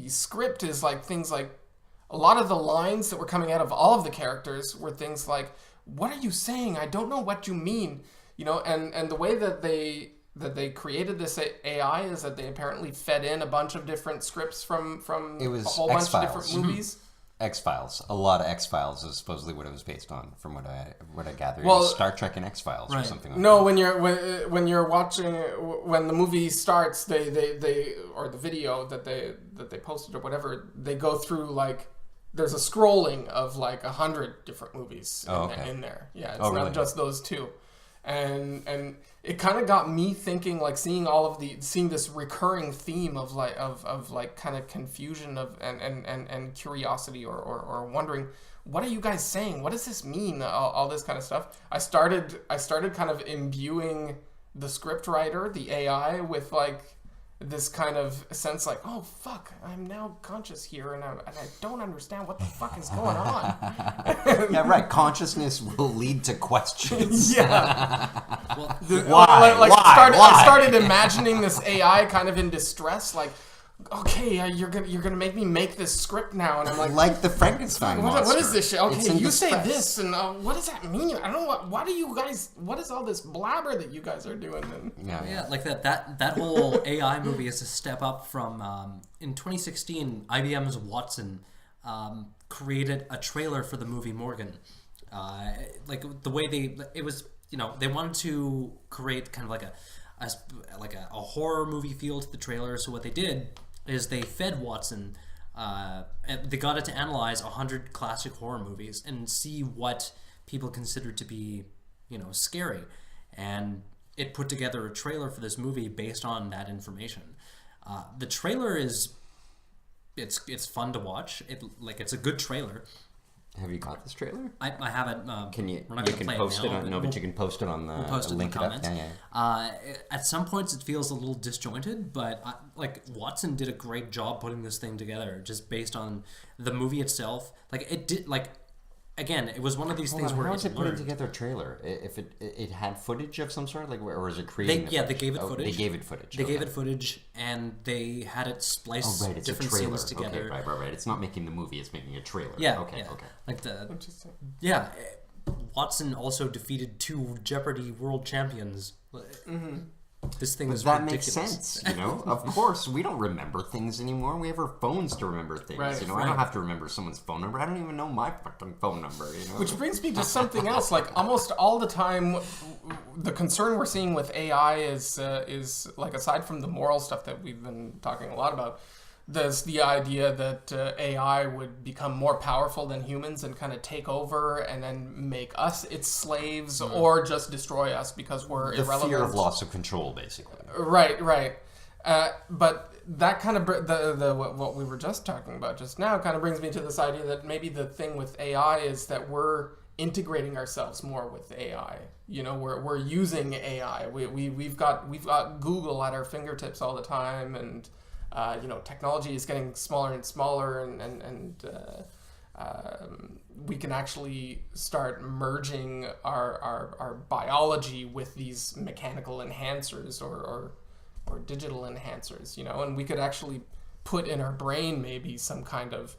script is like things like a lot of the lines that were coming out of all of the characters were things like, "What are you saying? I don't know what you mean." You know, and the way that they created this AI is that they apparently fed in a bunch of different scripts from It was a whole bunch of X-Files. different movies. X-Files. A lot of X-Files is supposedly what it was based on, from what I gathered. Well, it was Star Trek and X-Files or something like No, that. when you're watching, when the movie starts, they or the video that they posted or whatever, they go through like, there's a scrolling of like 100 different movies in there. Yeah, it's not just those two. And it kind of got me thinking, like seeing this recurring theme of like kind of confusion of and curiosity or wondering, what are you guys saying? What does this mean? All this kind of stuff. I started kind of imbuing the scriptwriter, the AI, with like this kind of sense like, oh fuck, I'm now conscious here and I don't understand what the fuck is going on. Yeah, right. Consciousness will lead to questions. Yeah. Why? I started imagining this AI kind of in distress, like, okay, you're gonna make me make this script now, and I'm like the Frankenstein monster. What is this shit? Okay, you say distress. this, and what does that mean? I don't know what do you guys? What is all this blabber that you guys are doing? And Yeah, like that whole AI movie is a step up from in 2016, IBM's Watson created a trailer for the movie Morgan. Like the way they wanted to create kind of like a horror movie feel to the trailer. So what they did is they fed Watson, they got it to analyze 100 classic horror movies and see what people considered to be, scary. And it put together a trailer for this movie based on that information. The trailer it's fun to watch. It's a good trailer. Have you got this trailer? I haven't. Can you? We're not You gonna can play post it now, it on. No, but you can post it on the. We'll post it link in the it up. comments. Yeah. At some points, it feels a little disjointed, but Watson did a great job putting this thing together, just based on the movie itself. Like it did. Like again, it was one of these things where how was it putting together a trailer? If it had footage of some sort, like, or was it creating? They gave it footage. They gave it footage. They gave it footage, and they had it splice It's different a trailer. scenes together. Okay, right. It's not making the movie; it's making a trailer. Yeah. Okay. Like the interesting. yeah. Watson also defeated 2 Jeopardy world champions. Mm-hmm. This thing is that ridiculous. makes sense, Of course, we don't remember things anymore. We have our phones to remember things, Right, I right. don't have to remember someone's phone number. I don't even know my fucking phone number, Which brings me to something else. Like almost all the time, the concern we're seeing with AI is like, aside from the moral stuff that we've been talking a lot about, there's the idea that AI would become more powerful than humans and kind of take over and then make us its slaves, or just destroy us because we're the irrelevant. fear of loss of control, basically. Right. But that kind of what we were just talking about just now kind of brings me to this idea that maybe the thing with AI is that we're integrating ourselves more with AI. We're using AI. We've got Google at our fingertips all the time, and technology is getting smaller and smaller, and we can actually start merging our biology with these mechanical enhancers or digital enhancers, and we could actually put in our brain maybe some kind of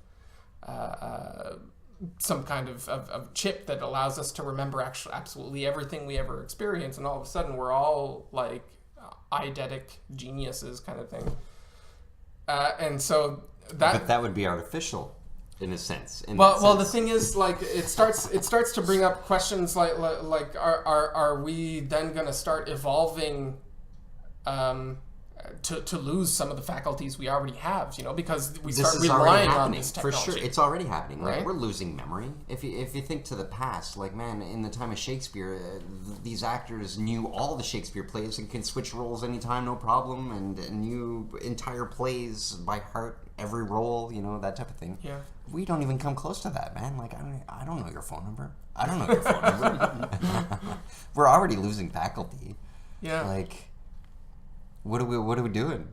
chip that allows us to remember absolutely everything we ever experience, and all of a sudden we're all like eidetic geniuses kind of thing. And so But that would be artificial, in a sense. Well, the thing is, like, it starts to bring up questions like are we then going to start evolving to lose some of the faculties we already have, because we start relying on this technology. For sure, it's already happening. Like, Right? we're losing memory. If you think to the past, like, man, in the time of Shakespeare, these actors knew all the Shakespeare plays and can switch roles anytime, no problem, and knew entire plays by heart, every role, that type of thing. Yeah. We don't even come close to that, man. Like, I don't know your phone number. I don't know your phone number. We're already losing faculty. Yeah. Like, what are we doing?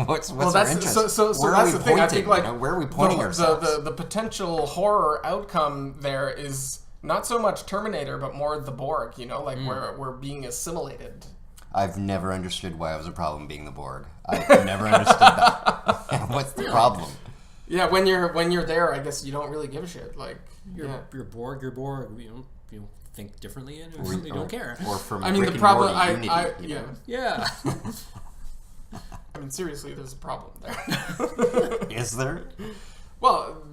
what's Well, our interest? so Where that's are the we thing. I pointing? think like You know, where are we pointing ourselves? the potential horror outcome there is not so much Terminator, but more the Borg. You know, like where we're being assimilated. I've never understood why it was a problem being the Borg. I've never understood that. What's the problem? Yeah, when you're there, I guess you don't really give a shit. Like You're Borg. You don't think differently, and you really don't care. Or from I mean, Rick the and problem. Morty Unity, Yeah. Yeah. I mean, seriously, there's a problem there. Is there? Well,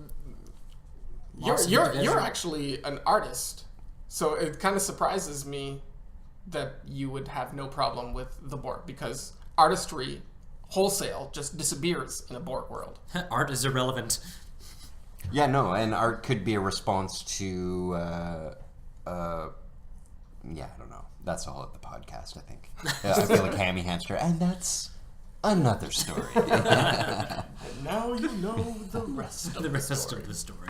Lots of you're division. actually an artist, so it kind of surprises me that you would have no problem with the Borg, because artistry wholesale just disappears in a Borg world. Art is irrelevant. Yeah, no, and art could be a response to, yeah, I don't know. That's all at the podcast, I think. Yeah, I feel like Hammy Hamster, and that's another story. And now you know the rest of The rest story. of the story.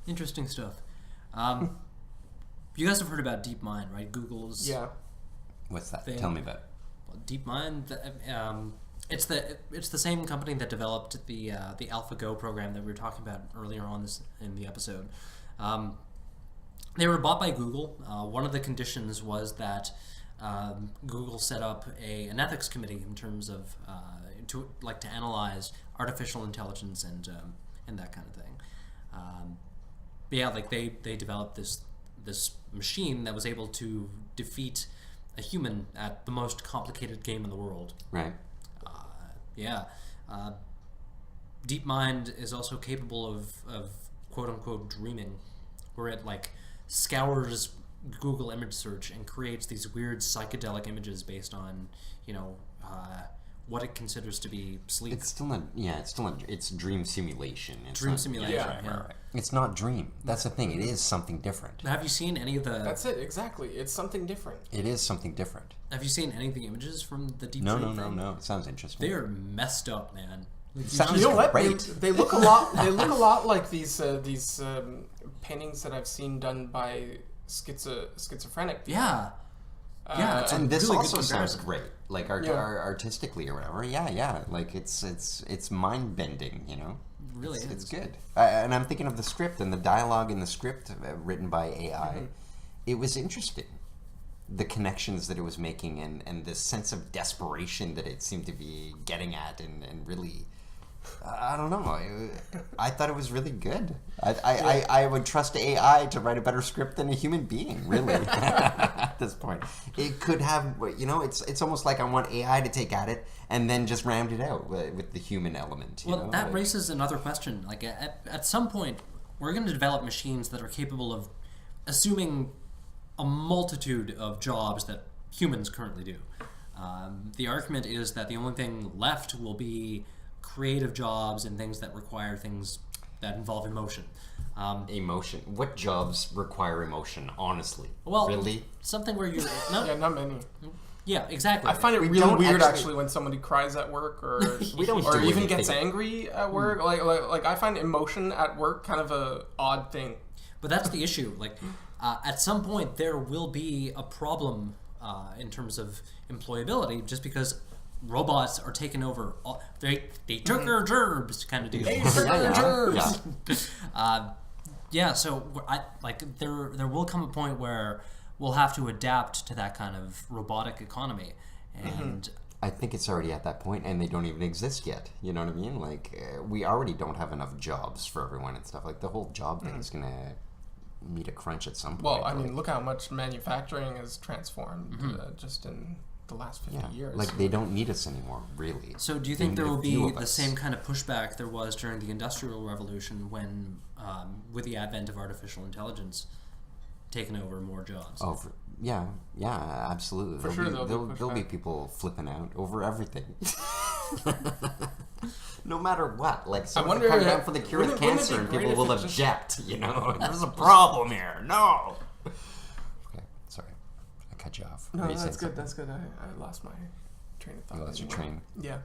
Interesting stuff. You guys have heard about DeepMind, right? Google's Yeah. What's that? Thing. Tell me about it. DeepMind. It's the same company that developed the AlphaGo program that we were talking about earlier on this in the episode. They were bought by Google. One of the conditions was that Google set up an ethics committee in terms of to analyze artificial intelligence and that kind of thing. They developed this machine that was able to defeat a human at the most complicated game in the world. Right. DeepMind is also capable of quote unquote dreaming, where it scours Google image search and creates these weird psychedelic images based on what it considers to be sleep. It's still not. Yeah, it's dream simulation. It's Dream not- simulation. Yeah. Yeah. Right. It's not dream. That's the thing. It is something different. Have you seen any of the? That's it, exactly. It's something different. It is something different. Have you seen any of the images from the deep No, dream no, no, thing? no. It sounds interesting. They are messed up, man. Sounds You know what? great. They look a lot. They look a lot like these paintings that I've seen done by schizophrenic people. Yeah. Yeah, it's a and this really also good sounds comparison. great, like Yeah. artistically or whatever. Yeah, like it's mind bending, you know. Really It's is. good. And I'm thinking of the script and the dialogue in the script written by AI. Mm-hmm. It was interesting, the connections that it was making and the sense of desperation that it seemed to be getting at and really. I don't know. I thought it was really good. I would trust AI to write a better script than a human being, really, at this point. It could have, it's almost like I want AI to take at it and then just round it out with the human element. You Well, know? that raises another question. At some point, we're going to develop machines that are capable of assuming a multitude of jobs that humans currently do. The argument is that the only thing left will be creative jobs and things that require things that involve emotion. Emotion. What jobs require emotion, honestly? Well, Really? something where you're Yeah, not many. yeah, exactly. I find it We really don't weird actually- actually when somebody cries at work or We don't or do even anything. gets angry at work. Like I find emotion at work kind of a odd thing. But that's the issue. At some point, there will be a problem in terms of employability, just because robots are taking over. They took our jobs, kind of deal. There will come a point where we'll have to adapt to that kind of robotic economy, and I think it's already at that point, and they don't even exist yet. You know what I mean? We already don't have enough jobs for everyone and stuff. The whole job thing is gonna meet a crunch at some point. Well, I mean, look how much manufacturing has transformed just in the last 50 years. They don't need us anymore, really. So do you They think there need a will few be of the us. same kind of pushback there was during the Industrial Revolution when, with the advent of artificial intelligence, taking over more jobs? Oh, yeah, absolutely. For sure there'll be pushback. people flipping out over everything. No matter what, someone wonder, come down for the cure of wouldn't it cancer, be and great people if will it just- object. There's a problem here. No. Okay, sorry, I cut you off. no, Were you that's saying good. That's good. I lost my train of thought. something? You lost your anymore. train. Yeah.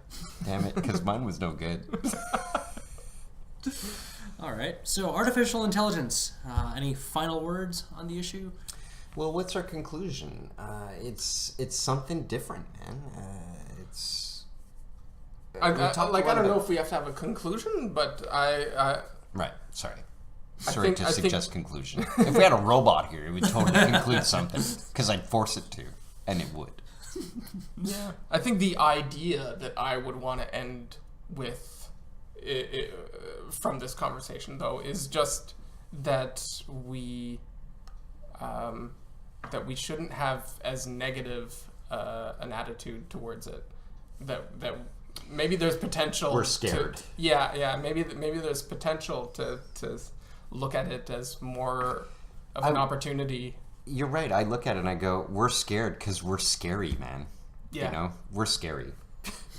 Damn it, because mine was no good. All right. So artificial intelligence. Any final words on the issue? Well, what's our conclusion? It's something different, man. it's. I we talked a don't lot know about- if we have to have a conclusion, but Right. Sorry. I Sorry think- to I think- suggest conclusion. If we had a robot here, it would totally conclude something because I'd force it to, and it would. yeah, I think the idea that I would want to end with from this conversation, though, is just that we shouldn't have as negative an attitude towards it. That maybe there's potential. We're scared. Maybe there's potential to look at it as more of an opportunity. You're right. I look at it and I go, we're scared because we're scary, man. Yeah. You know, we're scary.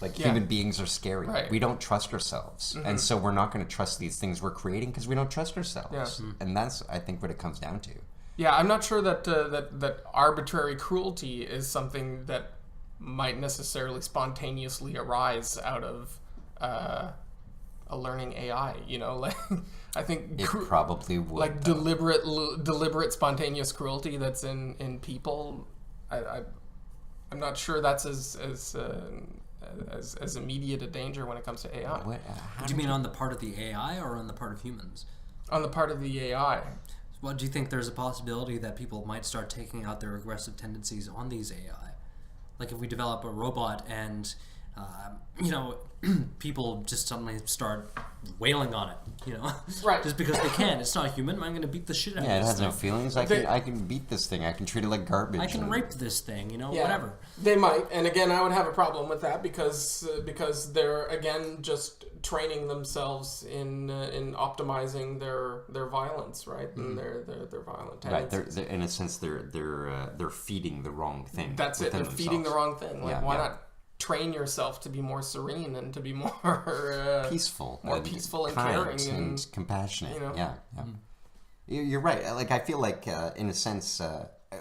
Like Yeah. human beings are scary. Right. We don't trust ourselves. And so we're not going to trust these things we're creating because we don't trust ourselves. Yeah. And that's, I think, what it comes down to. Yeah, I'm not sure that arbitrary cruelty is something that might necessarily spontaneously arise out of a learning AI. You know, like I think It probably would. like though. deliberate spontaneous cruelty that's in people. I'm not sure that's as immediate a danger when it comes to AI. Do you mean on the part of the AI or on the part of humans? On the part of the AI. Well, do you think there's a possibility that people might start taking out their aggressive tendencies on these AI? Like if we develop a robot and, people just suddenly start wailing on it, Right. Just because they can. It's not human. I'm going to beat the shit out Yeah, of it this has no thing. feelings. I can beat this thing. I can treat it like garbage. I can and- rape this thing, Yeah, whatever. They might, and again, I would have a problem with that because they're again just training themselves in optimizing their violence, right? And their violent Right, tendencies. they're in a sense they're feeding the wrong thing. That's it. within They're feeding the themselves. wrong thing. Like, Yeah, why yeah. not train yourself to be more serene and to be more Peaceful, more and peaceful and kind caring and compassionate. you know. Yeah. You're right. Like I feel like in a sense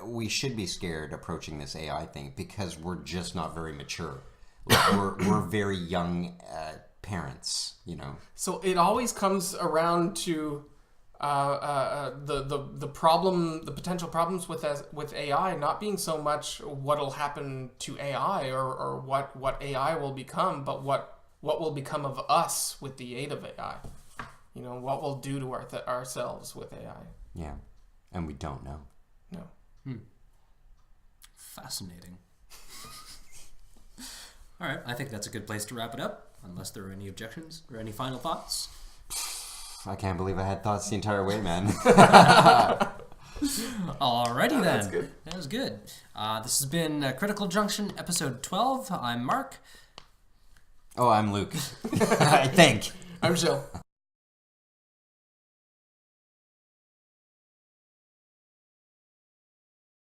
we should be scared approaching this AI thing because we're just not very mature. Like we're very young parents. So it always comes around to the potential problems with AI not being so much what'll happen to AI or what AI will become, but what will become of us with the aid of AI. What we'll do to ourselves with AI. Yeah, and we don't know. No. Fascinating. All right, I think that's a good place to wrap it up, unless there are any objections or any final thoughts. I can't believe I had thoughts the entire way, man. Alrighty then. That's good. That was good. This has been Critical Junction, episode 12. I'm Mark. Oh, I'm Luke. I think. I'm Jill.